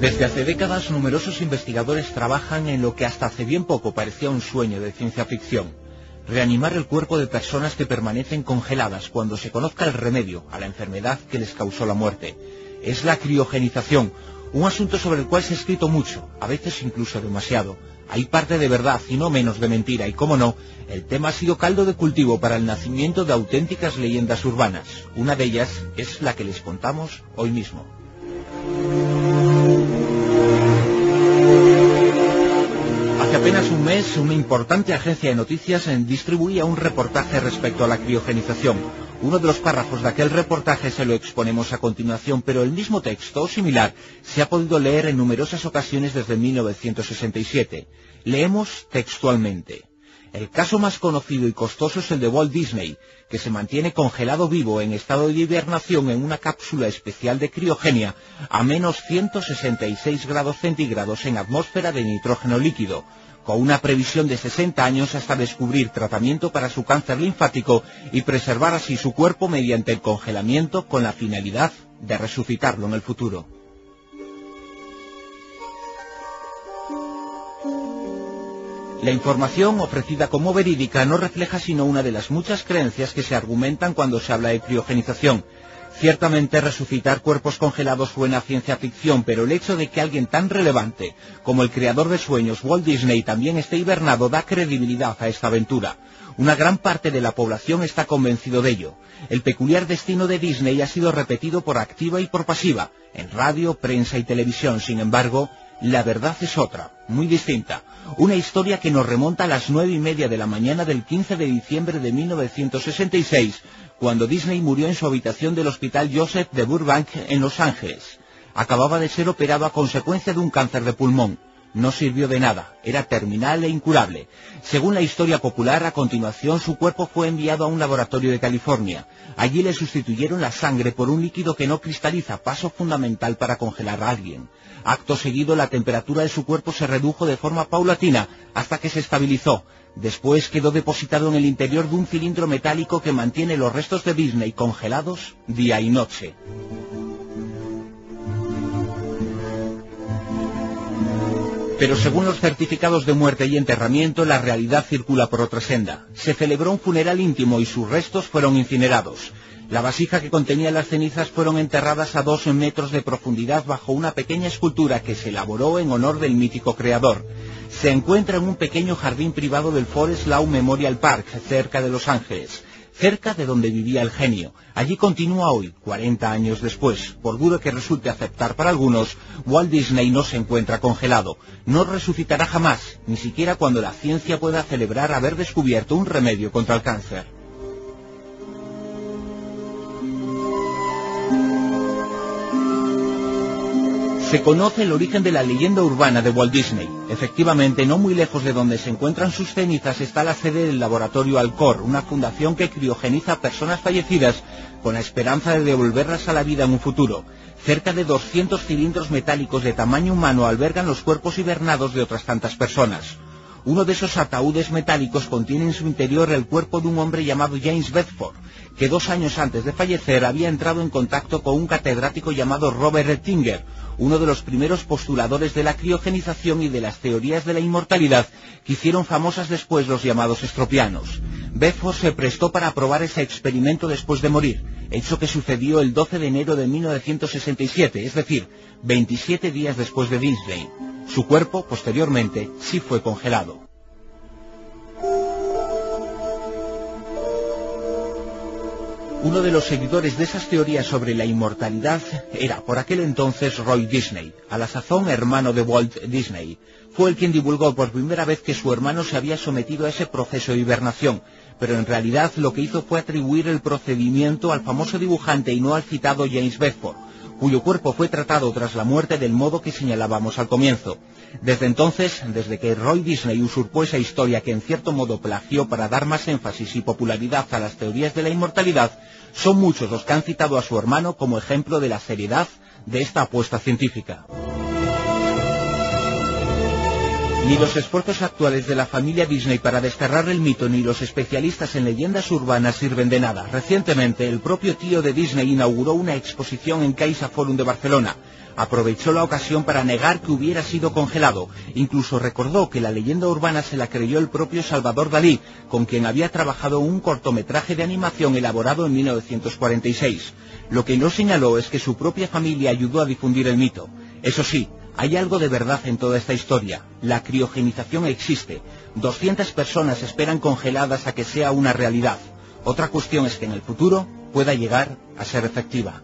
Desde hace décadas, numerosos investigadores trabajan en lo que hasta hace bien poco parecía un sueño de ciencia ficción: reanimar el cuerpo de personas que permanecen congeladas cuando se conozca el remedio a la enfermedad que les causó la muerte. Es la criogenización, un asunto sobre el cual se ha escrito mucho, a veces incluso demasiado. Hay parte de verdad y no menos de mentira, y cómo no, el tema ha sido caldo de cultivo para el nacimiento de auténticas leyendas urbanas. Una de ellas es la que les contamos hoy mismo. Hace apenas un mes, una importante agencia de noticias distribuía un reportaje respecto a la criogenización. Uno de los párrafos de aquel reportaje se lo exponemos a continuación, pero el mismo texto o similar se ha podido leer en numerosas ocasiones desde 1967. Leemos textualmente: el caso más conocido y costoso es el de Walt Disney, que se mantiene congelado vivo en estado de hibernación en una cápsula especial de criogenia a menos 166 grados centígrados en atmósfera de nitrógeno líquido, con una previsión de 60 años hasta descubrir tratamiento para su cáncer linfático y preservar así su cuerpo mediante el congelamiento con la finalidad de resucitarlo en el futuro. La información ofrecida como verídica no refleja sino una de las muchas creencias que se argumentan cuando se habla de criogenización. Ciertamente resucitar cuerpos congelados suena a ciencia ficción, pero el hecho de que alguien tan relevante como el creador de sueños, Walt Disney, también esté hibernado da credibilidad a esta aventura. Una gran parte de la población está convencido de ello. El peculiar destino de Disney ha sido repetido por activa y por pasiva, en radio, prensa y televisión. Sin embargo, la verdad es otra, muy distinta. Una historia que nos remonta a las 9:30 de la mañana del 15 de diciembre de 1966, cuando Disney murió en su habitación del Hospital Joseph de Burbank, en Los Ángeles. Acababa de ser operado a consecuencia de un cáncer de pulmón. No sirvió de nada, era terminal e incurable. Según la historia popular, a continuación su cuerpo fue enviado a un laboratorio de California. Allí le sustituyeron la sangre por un líquido que no cristaliza, paso fundamental para congelar a alguien. Acto seguido, la temperatura de su cuerpo se redujo de forma paulatina hasta que se estabilizó. Después quedó depositado en el interior de un cilindro metálico que mantiene los restos de Disney congelados día y noche. Pero según los certificados de muerte y enterramiento, la realidad circula por otra senda. Se celebró un funeral íntimo y sus restos fueron incinerados. La vasija que contenía las cenizas fueron enterradas a 2 metros de profundidad bajo una pequeña escultura que se elaboró en honor del mítico creador. Se encuentra en un pequeño jardín privado del Forest Lawn Memorial Park, cerca de Los Ángeles, cerca de donde vivía el genio. Allí continúa hoy, 40 años después. Por duro que resulte aceptar para algunos, Walt Disney no se encuentra congelado. No resucitará jamás, ni siquiera cuando la ciencia pueda celebrar haber descubierto un remedio contra el cáncer. Se conoce el origen de la leyenda urbana de Walt Disney. Efectivamente, no muy lejos de donde se encuentran sus cenizas está la sede del laboratorio Alcor, una fundación que criogeniza a personas fallecidas con la esperanza de devolverlas a la vida en un futuro. Cerca de 200 cilindros metálicos de tamaño humano albergan los cuerpos hibernados de otras tantas personas. Uno de esos ataúdes metálicos contiene en su interior el cuerpo de un hombre llamado James Bedford, que 2 años antes de fallecer había entrado en contacto con un catedrático llamado Robert Ettinger, uno de los primeros postuladores de la criogenización y de las teorías de la inmortalidad que hicieron famosas después los llamados estropianos. Bedford se prestó para probar ese experimento después de morir, hecho que sucedió el 12 de enero de 1967, es decir, 27 días después de Disney. Su cuerpo, posteriormente, sí fue congelado. Uno de los seguidores de esas teorías sobre la inmortalidad era, por aquel entonces, Roy Disney, a la sazón hermano de Walt Disney. Fue el quien divulgó por primera vez que su hermano se había sometido a ese proceso de hibernación, pero en realidad lo que hizo fue atribuir el procedimiento al famoso dibujante y no al citado James Bedford, cuyo cuerpo fue tratado tras la muerte del modo que señalábamos al comienzo. Desde entonces, desde que Roy Disney usurpó esa historia que en cierto modo plagió para dar más énfasis y popularidad a las teorías de la inmortalidad, son muchos los que han citado a su hermano como ejemplo de la seriedad de esta apuesta científica. Ni los esfuerzos actuales de la familia Disney para desterrar el mito ni los especialistas en leyendas urbanas sirven de nada. Recientemente, el propio tío de Disney inauguró una exposición en Caixa Forum de Barcelona. Aprovechó la ocasión para negar que hubiera sido congelado. Incluso recordó que la leyenda urbana se la creyó el propio Salvador Dalí, con quien había trabajado en un cortometraje de animación elaborado en 1946. Lo que no señaló es que su propia familia ayudó a difundir el mito. Eso sí, hay algo de verdad en toda esta historia. La criogenización existe. 200 personas esperan congeladas a que sea una realidad. Otra cuestión es que en el futuro pueda llegar a ser efectiva.